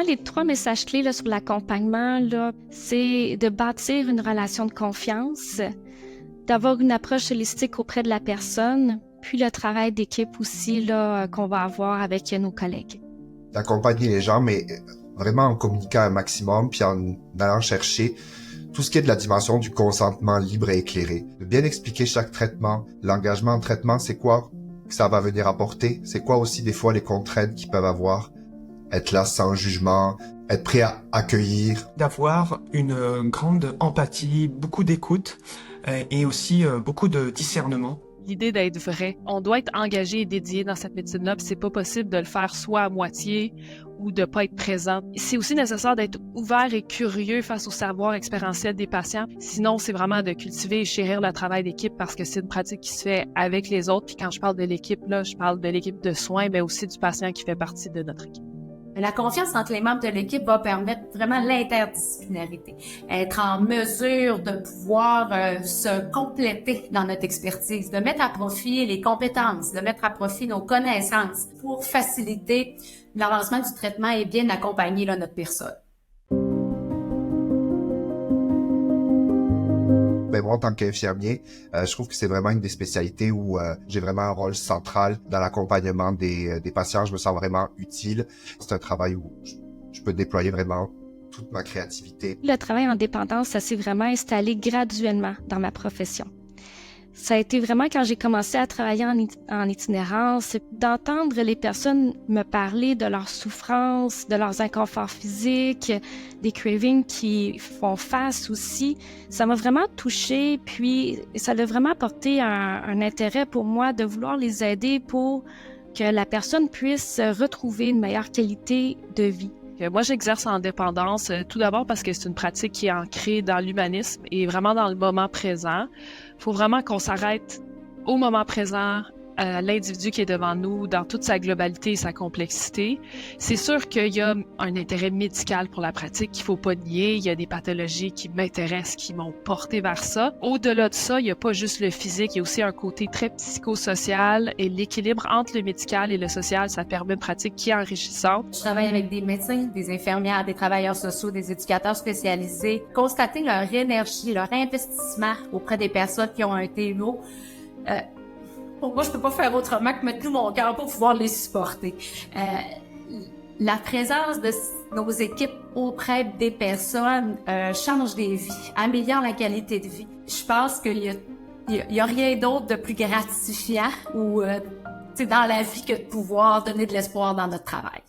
les 3 messages clés là, sur l'accompagnement, là, c'est de bâtir une relation de confiance, d'avoir une approche holistique auprès de la personne, puis le travail d'équipe aussi là, qu'on va avoir avec nos collègues. D'accompagner les gens, mais vraiment en communiquant un maximum, puis en allant chercher tout ce qui est de la dimension du consentement libre et éclairé. De bien expliquer chaque traitement, l'engagement en traitement, c'est quoi que ça va venir apporter, c'est quoi aussi des fois les contraintes qu'ils peuvent avoir, être là sans jugement, être prêt à accueillir. D'avoir une grande empathie, beaucoup d'écoute et aussi beaucoup de discernement. L'idée d'être vrai. On doit être engagé et dédié dans cette médecine-là, puis c'est pas possible de le faire soit à moitié ou de pas être présent. C'est aussi nécessaire d'être ouvert et curieux face au savoir expérientiel des patients. Sinon, c'est vraiment de cultiver et chérir le travail d'équipe parce que c'est une pratique qui se fait avec les autres. Puis quand je parle de l'équipe, là, je parle de l'équipe de soins, mais aussi du patient qui fait partie de notre équipe. La confiance entre les membres de l'équipe va permettre vraiment l'interdisciplinarité, être en mesure de pouvoir se compléter dans notre expertise, de mettre à profit les compétences, de mettre à profit nos connaissances pour faciliter l'avancement du traitement et bien accompagner là, notre personne. Ben moi, en tant qu'infirmier, je trouve que c'est vraiment une des spécialités où j'ai vraiment un rôle central dans l'accompagnement des patients. Je me sens vraiment utile. C'est un travail où je peux déployer vraiment toute ma créativité. Le travail en dépendance, ça s'est vraiment installé graduellement dans ma profession. Ça a été vraiment quand j'ai commencé à travailler en itinérance, d'entendre les personnes me parler de leurs souffrances, de leurs inconforts physiques, des cravings qui font face aussi. Ça m'a vraiment touchée, puis ça a vraiment apporté un intérêt pour moi de vouloir les aider pour que la personne puisse retrouver une meilleure qualité de vie. Moi, j'exerce en dépendance, tout d'abord parce que c'est une pratique qui est ancrée dans l'humanisme et vraiment dans le moment présent. Il faut vraiment qu'on s'arrête au moment présent, à l'individu qui est devant nous, dans toute sa globalité et sa complexité. C'est sûr qu'il y a un intérêt médical pour la pratique qu'il faut pas nier. Il y a des pathologies qui m'intéressent, qui m'ont porté vers ça. Au-delà de ça, il n'y a pas juste le physique, il y a aussi un côté très psychosocial et l'équilibre entre le médical et le social, ça permet une pratique qui est enrichissante. Je travaille avec des médecins, des infirmières, des travailleurs sociaux, des éducateurs spécialisés. Constater leur énergie, leur investissement auprès des personnes qui ont un TNO, pour moi, je peux pas faire autrement que mettre tout mon cœur pour pouvoir les supporter. La présence de nos équipes auprès des personnes change des vies, améliore la qualité de vie. Je pense qu'il y a rien d'autre de plus gratifiant ou dans la vie que de pouvoir donner de l'espoir dans notre travail.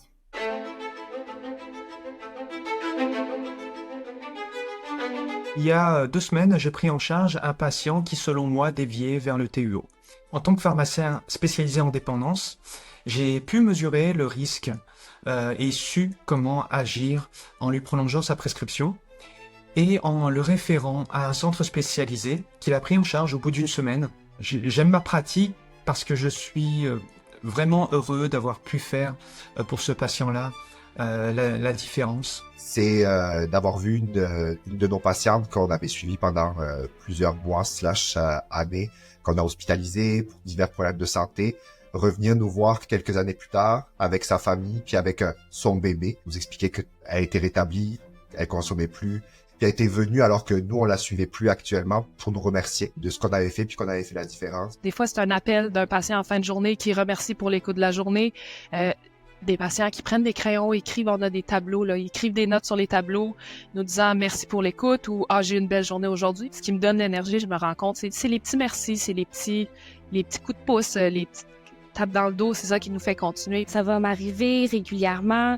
Il y a 2 semaines, j'ai pris en charge un patient qui, selon moi, déviait vers le TUO. En tant que pharmacien spécialisé en dépendance, j'ai pu mesurer le risque et su comment agir en lui prolongeant sa prescription et en le référant à un centre spécialisé qu'il a pris en charge au bout d'1 semaine. J'aime ma pratique parce que je suis vraiment heureux d'avoir pu faire pour ce patient-là la différence. C'est d'avoir vu une de nos patientes qu'on avait suivie pendant plusieurs mois / années, qu'on a hospitalisée pour divers problèmes de santé, revenir nous voir quelques années plus tard avec sa famille, puis avec son bébé, nous expliquer qu'elle était rétablie, elle consommait plus, puis elle était venue alors que nous, on la suivait plus actuellement pour nous remercier de ce qu'on avait fait puis qu'on avait fait la différence. Des fois, c'est un appel d'un patient en fin de journée qui remercie pour l'écoute de la journée. Des patients qui prennent des crayons, écrivent, on a des tableaux, là, ils écrivent des notes sur les tableaux, nous disant merci pour l'écoute ou j'ai eu une belle journée aujourd'hui. Ce qui me donne l'énergie, je me rends compte, c'est les petits merci, c'est les petits coups de pouce, les petites tapes dans le dos, c'est ça qui nous fait continuer. Ça va m'arriver régulièrement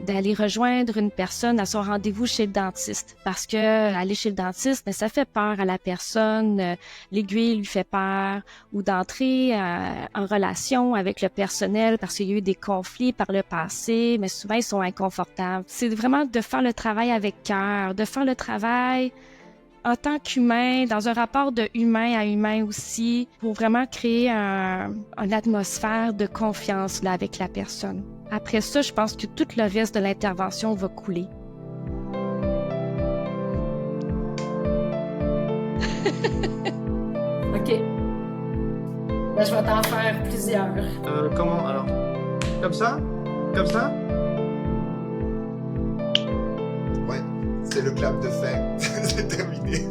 d'aller rejoindre une personne à son rendez-vous chez le dentiste parce que aller chez le dentiste, mais ça fait peur à la personne, l'aiguille lui fait peur, ou d'entrer en relation avec le personnel parce qu'il y a eu des conflits par le passé, mais souvent ils sont inconfortables. C'est vraiment de faire le travail avec cœur, de faire le travail en tant qu'humain, dans un rapport de humain à humain aussi, pour vraiment créer une atmosphère de confiance là, avec la personne. Après ça, je pense que tout le reste de l'intervention va couler. OK. Ben, je vais t'en faire plusieurs. Comment alors? Comme ça? Comme ça? le clap de fin. C'est terminé.